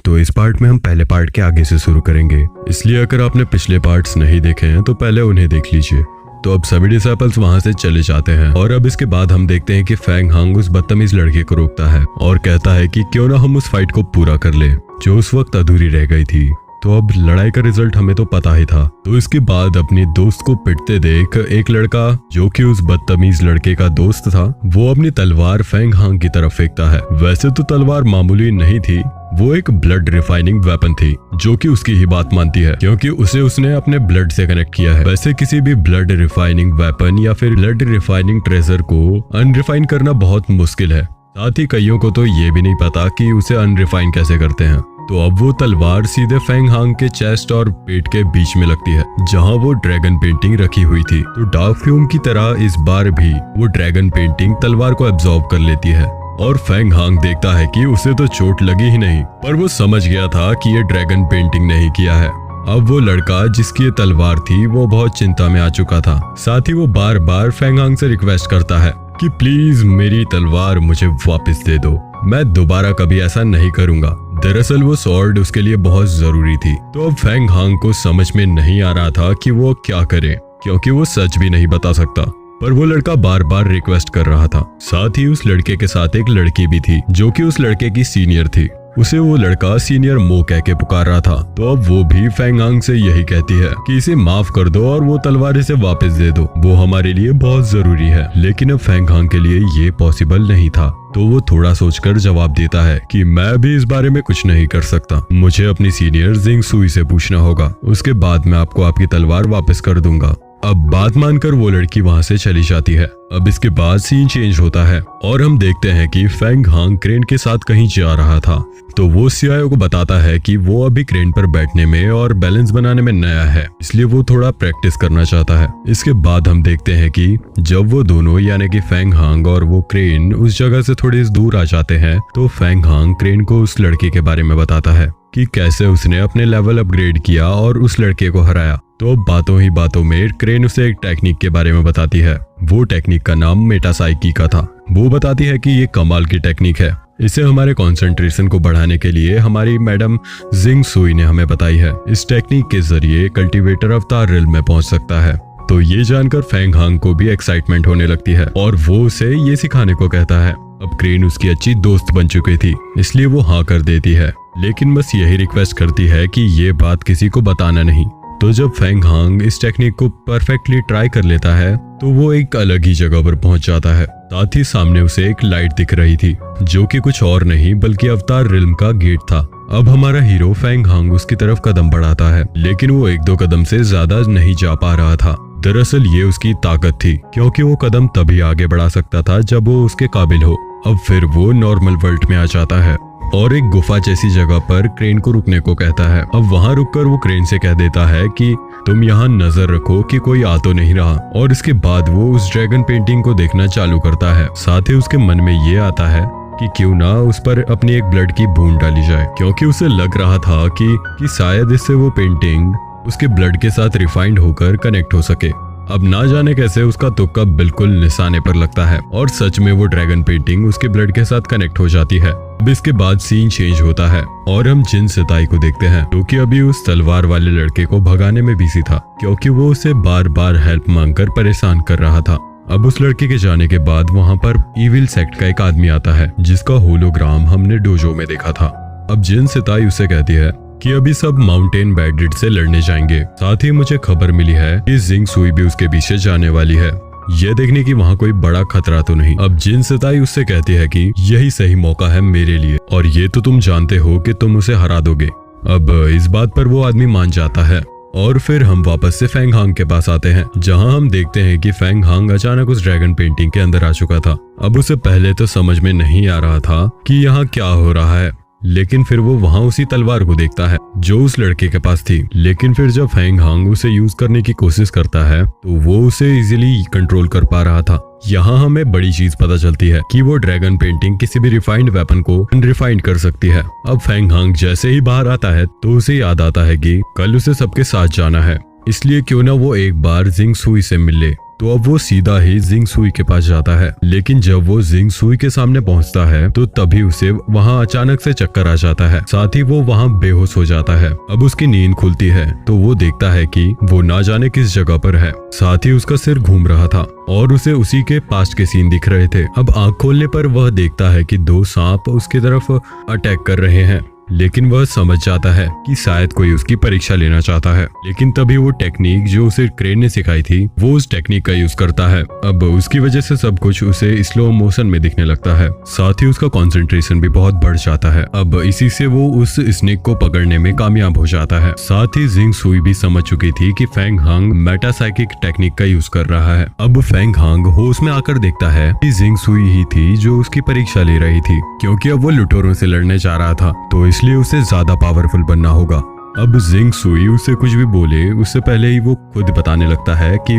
तो इस पार्ट में हम पहले पार्ट के आगे से शुरू करेंगे, इसलिए अगर आपने पिछले पार्ट्स नहीं देखे हैं तो पहले उन्हें देख लीजिए। तो अब सभी डिसाइपल्स वहां से चले जाते हैं और अब इसके बाद हम देखते हैं कि फैंग हांग उस बदतमीज लड़के को रोकता है और कहता है कि क्यों ना हम उस फाइट को पूरा कर ले जो उस वक्त अधूरी रह गई थी। तो अब लड़ाई का रिजल्ट हमें तो पता ही था। तो इसके बाद अपनी दोस्त को पिटते देख एक लड़का जो कि उस बदतमीज लड़के का दोस्त था, वो अपनी तलवार फैंग हांग की तरफ फेंकता है। वैसे तो तलवार मामूली नहीं थी, वो एक ब्लड रिफाइनिंग वेपन थी जो कि उसकी ही बात मानती है क्योंकि उसने अपने ब्लड से कनेक्ट किया है। वैसे किसी भी ब्लड रिफाइनिंग वेपन या फिर ब्लड रिफाइनिंग ट्रेजर को अनरिफाइन करना बहुत मुश्किल है। साथ ही कईयों को तो ये भी नहीं पता कि उसे अनरिफाइन कैसे करते हैं। तो अब वो तलवार सीधे फैंग हांग के चेस्ट और पेट के बीच में लगती है जहां वो ड्रैगन पेंटिंग रखी हुई थी। तो डार्क फ्यूम की तरह इस बार भी वो ड्रैगन पेंटिंग तलवार को एब्जॉर्ब कर लेती है और फैंग हांग देखता है कि उसे तो चोट लगी ही नहीं, पर वो समझ गया था कि ये ड्रैगन पेंटिंग नहीं किया है। अब वो लड़का जिसकी ये तलवार थी वो बहुत चिंता में आ चुका था। साथ ही वो बार बार फैंग हांग से रिक्वेस्ट करता है कि प्लीज मेरी तलवार मुझे वापस दे दो, मैं दोबारा कभी ऐसा नहीं करूंगा। दरअसल वो स्वॉर्ड उसके लिए बहुत जरूरी थी। तो अब फैंग हांग को समझ में नहीं आ रहा था कि वो क्या करे क्योंकि वो सच भी नहीं बता सकता, पर वो लड़का बार बार रिक्वेस्ट कर रहा था। साथ ही उस लड़के के साथ एक लड़की भी थी जो कि उस लड़के की सीनियर थी। उसे वो लड़का सीनियर मो कह के पुकार रहा था। तो अब वो भी फैंग हांग से यही कहती है कि इसे माफ कर दो और वो तलवार इसे वापस दे दो, वो हमारे लिए बहुत जरूरी है। लेकिन अब फैंग हांग के लिए ये पॉसिबल नहीं था। तो वो थोड़ा सोचकर जवाब देता है कि मैं भी इस बारे में कुछ नहीं कर सकता, मुझे अपनी सीनियर जिंग सुई से पूछना होगा, उसके बाद मैं आपको आपकी तलवार वापस कर दूंगा। अब बात मानकर वो लड़की वहां से चली जाती है। अब इसके बाद सीन चेंज होता है और हम देखते हैं कि फैंग हांग क्रेन के साथ कहीं जा रहा था। तो वो सीआईओ को बताता है कि वो अभी क्रेन पर बैठने में और बैलेंस बनाने में नया है, इसलिए वो थोड़ा प्रैक्टिस करना चाहता है। इसके बाद हम देखते हैं कि जब वो दोनों यानी कि फैंग हांग और वो क्रेन उस जगह से थोड़ी दूर आ जाते हैं तो फैंग हांग क्रेन को उस लड़के के बारे में बताता है कि कैसे उसने अपने लेवल अपग्रेड किया और उस लड़के को हराया। तो बातों ही बातों में क्रेन उसे एक टेक्निक के बारे में बताती है। वो टेक्निक का नाम मेटासाइकी का था। वो बताती है कि ये कमाल की टेक्निक है, इसे हमारे कंसंट्रेशन को बढ़ाने के लिए हमारी मैडम जिंग सुई ने हमें बताई है। इस टेक्निक के जरिए कल्टीवेटर अवतार रिल में पहुंच सकता है। तो ये जानकर फैंग हांग को भी एक्साइटमेंट होने लगती है और वो उसे ये सिखाने को कहता है। अब क्रेन उसकी अच्छी दोस्त बन चुकी थी, इसलिए वो हाँ कर देती है, लेकिन बस यही रिक्वेस्ट करती है कि ये बात किसी को बताना नहीं। तो जब फैंग हांग इस टेक्निक को परफेक्टली ट्राई कर लेता है तो वो एक अलग ही जगह पर पहुंच जाता है। साथ ही सामने उसे एक लाइट दिख रही थी जो कि कुछ और नहीं बल्कि अवतार रिल्म का गेट था। अब हमारा हीरो फैंग हांग उसकी तरफ कदम बढ़ाता है, लेकिन वो एक दो कदम से ज्यादा नहीं जा पा रहा था। दरअसल ये उसकी ताकत थी क्योंकि वो कदम तभी आगे बढ़ा सकता था जब वो उसके काबिल हो। अब फिर वो नॉर्मल वर्ल्ड में आ जाता है और एक गुफा जैसी जगह पर क्रेन को रुकने को कहता है। अब वहां रुककर वो क्रेन से कह देता है कि तुम यहाँ नजर रखो कि कोई आ तो नहीं रहा, और इसके बाद वो उस ड्रैगन पेंटिंग को देखना चालू करता है। साथ ही उसके मन में ये आता है कि क्यों ना उस पर अपनी एक ब्लड की बूंद डाली जाए, क्योंकि उसे लग रहा था कि शायद इससे वो पेंटिंग उसके ब्लड के साथ रिफाइंड होकर कनेक्ट हो सके। अब ना जाने कैसे उसका तुक्का बिल्कुल निशाने पर लगता है और सच में वो ड्रैगन पेंटिंग उसके ब्लड के साथ कनेक्ट हो जाती है। अब इसके बाद सीन चेंज होता है और हम जिन सिताई को देखते हैं जो कि अभी उस तलवार वाले लड़के को भगाने में बिजी था क्योंकि वो उसे बार बार हेल्प मांगकर परेशान कर रहा था। अब उस लड़के के जाने के बाद वहाँ पर इविल सेक्ट का एक आदमी आता है जिसका होलोग्राम हमने डोजो में देखा था। अब जिन सिताई उसे कहती है कि अभी सब माउंटेन बैडरिड से लड़ने जाएंगे। साथ ही मुझे खबर मिली है कि जिंग सुई भी उसके पीछे जाने वाली है, ये देखने की वहाँ कोई बड़ा खतरा तो नहीं। अब जिन सिताई उससे कहती है कि यही सही मौका है मेरे लिए और ये तो तुम जानते हो कि तुम उसे हरा दोगे। अब इस बात पर वो आदमी मान जाता है और फिर हम वापस से फैंग हांग के पास आते हैं जहाँ हम देखते हैं कि फैंग हांग अचानक उस ड्रैगन पेंटिंग के अंदर आ चुका था। अब उसे पहले तो समझ में नहीं आ रहा था कि यहाँ क्या हो रहा है, लेकिन फिर वो वहाँ उसी तलवार को देखता है जो उस लड़के के पास थी। लेकिन फिर जब फैंग हांग उसे यूज करने की कोशिश करता है तो वो उसे इजीली कंट्रोल कर पा रहा था। यहाँ हमें बड़ी चीज पता चलती है कि वो ड्रैगन पेंटिंग किसी भी रिफाइंड वेपन को अनरिफाइंड कर सकती है। अब फैंग हांग जैसे ही बाहर आता है तो उसे याद आता है कि कल उसे सबके साथ जाना है, इसलिए क्यों ना वो एक बार जिंग सुई से मिल ले। तो अब वो सीधा ही जिंग सुई के पास जाता है, लेकिन जब वो जिंग सुई के सामने पहुंचता है तो तभी उसे वहां अचानक से चक्कर आ जाता है, साथ ही वो वहां बेहोश हो जाता है। अब उसकी नींद खुलती है तो वो देखता है कि वो ना जाने किस जगह पर है, साथ ही उसका सिर घूम रहा था और उसे उसी के पास्ट के सीन दिख रहे थे। अब आंख खोलने पर वह देखता है कि 2 सांप उसकी तरफ अटैक कर रहे हैं, लेकिन वह समझ जाता है कि शायद कोई उसकी परीक्षा लेना चाहता है। लेकिन तभी वो टेक्निक जो उसे क्रेन ने सिखाई थी वो उस टेक्निक का यूज करता है। अब उसकी वजह से सब कुछ उसे स्लो मोशन में दिखने लगता है, साथ ही उसका कंसंट्रेशन भी बहुत बढ़ जाता है। अब इसी से वो उस स्नेक को पकड़ने में कामयाब हो जाता है। साथ ही जिंग सुई भी समझ चुकी थी कि फेंग हांग मेटासाइकिक टेक्निक का यूज कर रहा है। अब फेंग हांग होश में आकर देखता है कि जिंग सुई ही थी जो उसकी परीक्षा ले रही थी, क्योंकि अब वो लुटेरों से लड़ने जा रहा था तो इसलिए उसे ज्यादा पावरफुल बनना होगा। अब जिंग सुई उसे कुछ भी बोले उससे पहले ही वो खुद बताने लगता है कि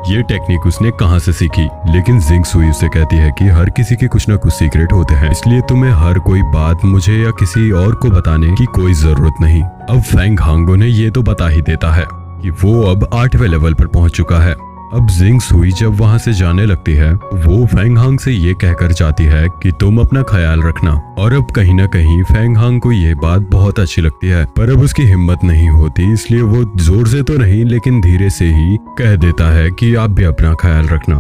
ये टेक्निक उसने कहां से सीखी। लेकिन जिंग सुई उसे कहती है कि हर किसी के कुछ ना कुछ सीक्रेट होते हैं, इसलिए तुम्हें हर कोई बात मुझे या किसी और को बताने की कोई जरूरत नहीं। अब फेंग हांग उन्हें ये तो बता ही देता है कि वो अब 8वें लेवल पर पहुंच चुका है। अब जिंग सुई जब वहां से जाने लगती है वो फेंग हांग से ये कहकर जाती है कि तुम अपना ख्याल रखना। और अब कहीं ना कहीं फेंग हांग को ये बात बहुत अच्छी लगती है, पर अब उसकी हिम्मत नहीं होती, इसलिए वो जोर से तो नहीं लेकिन धीरे से ही कह देता है कि आप भी अपना ख्याल रखना।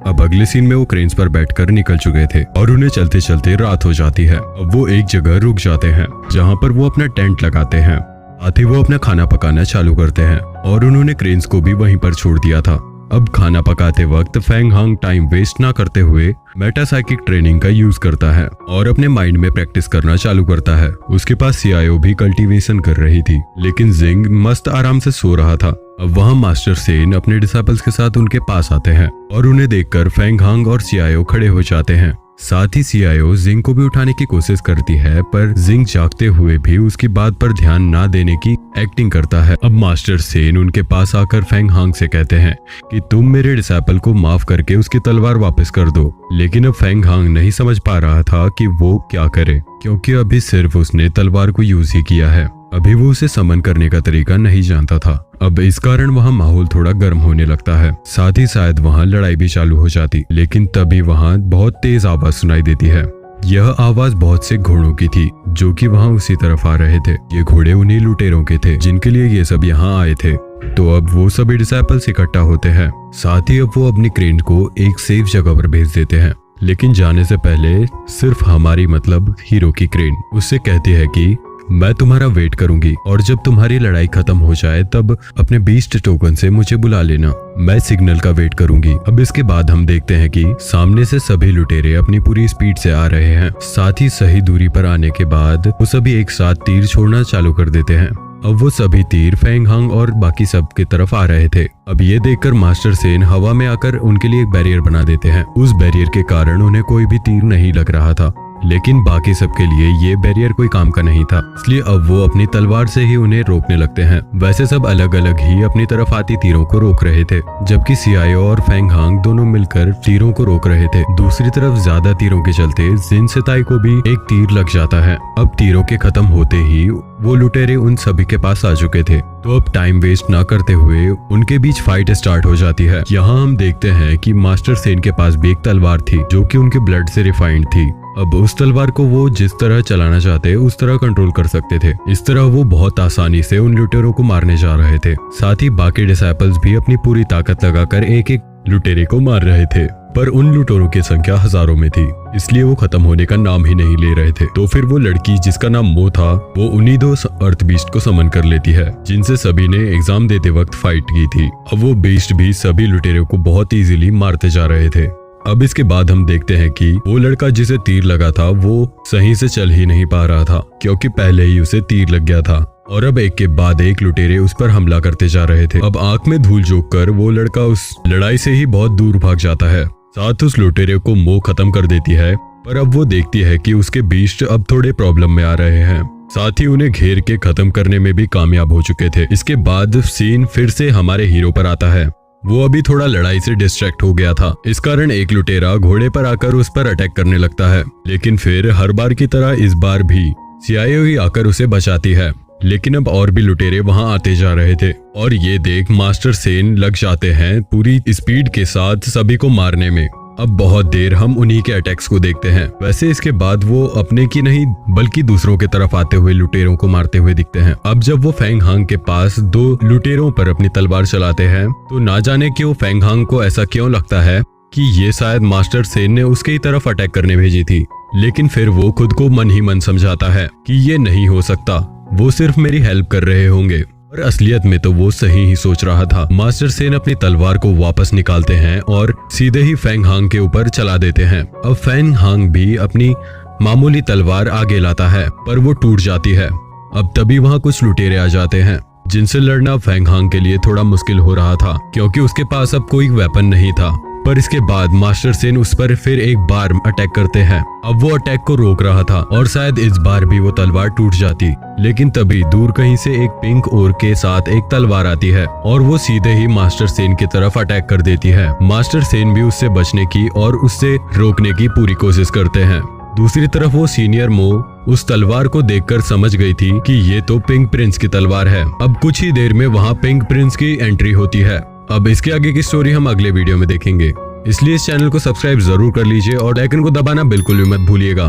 अब अगले सीन में वो क्रेन्स पर बैठकर निकल चुके थे और उन्हें चलते चलते रात हो जाती है। अब वो एक जगह रुक जाते हैं जहाँ पर वो अपना टेंट लगाते हैं, साथ ही वो अपना खाना पकाना चालू करते हैं और उन्होंने क्रेन्स को भी वहीं पर छोड़ दिया था। अब खाना पकाते वक्त फेंग हांग टाइम वेस्ट ना करते हुए मेटासाइकिक ट्रेनिंग का यूज करता है और अपने माइंड में प्रैक्टिस करना चालू करता है। उसके पास सीआईओ भी कल्टीवेशन कर रही थी, लेकिन जिंग मस्त आराम से सो रहा था। अब वहां मास्टर सेन अपने डिसाइपल्स के साथ उनके पास आते हैं और उन्हें देखकर फेंग हांग और सीआईओ खड़े हो जाते हैं। साथ ही सीआईओ जिंग को भी उठाने की कोशिश करती है, पर जिंग जागते हुए भी उसकी बात पर ध्यान ना देने की एक्टिंग करता है। अब मास्टर सेन उनके पास आकर फेंग हांग से कहते हैं कि तुम मेरे डिसाइपल को माफ करके उसकी तलवार वापस कर दो। लेकिन अब फेंग हांग नहीं समझ पा रहा था कि वो क्या करे, क्योंकि अभी सिर्फ उसने तलवार को यूज ही किया है, अभी वो उसे समन करने का तरीका नहीं जानता था। अब इस कारण वहाँ माहौल थोड़ा गर्म होने लगता है, साथ ही शायद वहाँ लड़ाई भी चालू हो जाती। लेकिन तभी वहाँ बहुत तेज आवाज सुनाई देती है। यह आवाज बहुत से घोड़ों की थी जो कि वहाँ उसी तरफ आ रहे थे। ये घोड़े उन्हीं लुटेरों के थे जिनके लिए ये सब यहाँ आए थे। तो अब वो सभी डिसाइपल्स इकट्ठा होते हैं, साथ ही अब वो अपनी क्रेन को एक सेफ जगह पर भेज देते हैं। लेकिन जाने से पहले सिर्फ हमारी मतलब हीरो की क्रेन उससे कहती है कि मैं तुम्हारा वेट करूंगी और जब तुम्हारी लड़ाई खत्म हो जाए तब अपने बीस्ट टोकन से मुझे बुला लेना, मैं सिग्नल का वेट करूंगी। अब इसके बाद हम देखते हैं कि सामने से सभी लुटेरे अपनी पूरी स्पीड से आ रहे हैं, साथ ही सही दूरी पर आने के बाद वो सभी एक साथ तीर छोड़ना चालू कर देते हैं। अब वो सभी तीर फेंग हांग और बाकी सब की तरफ आ रहे थे। अब ये देखकर मास्टर सेन हवा में आकर उनके लिए एक बैरियर बना देते हैं। उस बैरियर के कारण उन्हें कोई भी तीर नहीं लग रहा था, लेकिन बाकी सबके लिए ये बैरियर कोई काम का नहीं था, इसलिए अब वो अपनी तलवार से ही उन्हें रोकने लगते हैं। वैसे सब अलग अलग ही अपनी तरफ आती तीरों को रोक रहे थे, जबकि सीआईओ और फेंग हांग दोनों मिलकर तीरों को रोक रहे थे। दूसरी तरफ ज्यादा तीरों के चलते जिन सिताई को भी एक तीर लग जाता है। अब तीरों के खत्म होते ही वो लुटेरे उन सभी के पास आ चुके थे, तो अब टाइम वेस्ट ना करते हुए उनके बीच फाइट स्टार्ट हो जाती है। यहाँ हम देखते हैं कि मास्टर सेन के पास भी एक तलवार थी जो कि उनके ब्लड से रिफाइंड थी। अब उस तलवार को वो जिस तरह चलाना चाहते उस तरह कंट्रोल कर सकते थे। इस तरह वो बहुत आसानी से उन लुटेरों को मारने जा रहे थे। साथ ही बाकी डिसाइपल्स भी अपनी पूरी ताकत लगाकर एक एक लुटेरे को मार रहे थे, पर उन लुटेरों की संख्या हजारों में थी, इसलिए वो खत्म होने का नाम ही नहीं ले रहे थे। तो फिर वो लड़की जिसका नाम मो था वो उन्हीं 2 अर्थ बीस्ट को समन कर लेती है जिनसे सभी ने एग्जाम देते वक्त फाइट की थी। अब वो बीस्ट भी सभी लुटेरों को बहुत इजीली मारते जा रहे थे। अब इसके बाद हम देखते हैं कि वो लड़का जिसे तीर लगा था वो सही से चल ही नहीं पा रहा था, क्योंकि पहले ही उसे तीर लग गया था और अब एक के बाद एक लुटेरे उस पर हमला करते जा रहे थे। अब आंख में धूल झोंक कर वो लड़का उस लड़ाई से ही बहुत दूर भाग जाता है। साथ उस लुटेरे को मोह खत्म कर देती है, पर अब वो देखती है कि उसके बीस्ट अब थोड़े प्रॉब्लम में आ रहे हैं, साथ ही उन्हें घेर के खत्म करने में भी कामयाब हो चुके थे। इसके बाद सीन फिर से हमारे हीरो पर आता है। वो अभी थोड़ा लड़ाई से डिस्ट्रैक्ट हो गया था, इस कारण एक लुटेरा घोड़े पर आकर उस पर अटैक करने लगता है। लेकिन फिर हर बार की तरह इस बार भी सियाओ ही आकर उसे बचाती है। लेकिन अब और भी लुटेरे वहां आते जा रहे थे और ये देख मास्टर सेन लग जाते हैं पूरी स्पीड के साथ सभी को मारने में। अब बहुत देर हम उन्हीं के अटैक्स को देखते हैं। वैसे इसके बाद वो अपने की नहीं बल्कि दूसरों की तरफ आते हुए लुटेरों को मारते हुए दिखते हैं। अब जब वो फेंग हांग के पास 2 लुटेरों पर अपनी तलवार चलाते हैं तो ना जाने क्यों फेंग हांग को ऐसा क्यों लगता है कि ये शायद मास्टर सेन ने उसके ही तरफ अटैक करने भेजी थी। लेकिन फिर वो खुद को मन ही मन समझाता है कि ये नहीं हो सकता, वो सिर्फ मेरी हेल्प कर रहे होंगे। और असलियत में तो वो सही ही सोच रहा था। मास्टर सेन अपनी तलवार को वापस निकालते हैं और सीधे ही फेंग हांग के ऊपर चला देते हैं। अब फेंग हांग भी अपनी मामूली तलवार आगे लाता है पर वो टूट जाती है। अब तभी वहाँ कुछ लुटेरे आ जाते हैं जिनसे लड़ना फेंग हांग के लिए थोड़ा मुश्किल हो रहा था क्योंकि उसके पास अब कोई वेपन नहीं था। पर इसके बाद मास्टर सेन उस पर फिर एक बार अटैक करते हैं। अब वो अटैक को रोक रहा था और शायद इस बार भी वो तलवार टूट जाती। लेकिन तभी दूर कहीं से एक पिंक ओर के साथ एक तलवार आती है और वो सीधे ही मास्टर सेन की तरफ अटैक कर देती है। मास्टर सेन भी उससे बचने की और उससे रोकने की पूरी कोशिश करते हैं। दूसरी तरफ वो सीनियर मो उस तलवार को देखकर समझ गई थी कि ये तो पिंक प्रिंस की तलवार है। अब कुछ ही देर में वहाँ पिंक प्रिंस की एंट्री होती है। अब इसके आगे की स्टोरी हम अगले वीडियो में देखेंगे, इसलिए इस चैनल को सब्सक्राइब जरूर कर लीजिए और आइकन को दबाना बिल्कुल भी मत भूलिएगा।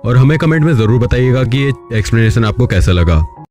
और हमें कमेंट में जरूर बताइएगा कि ये एक्सप्लेनेशन आपको कैसा लगा।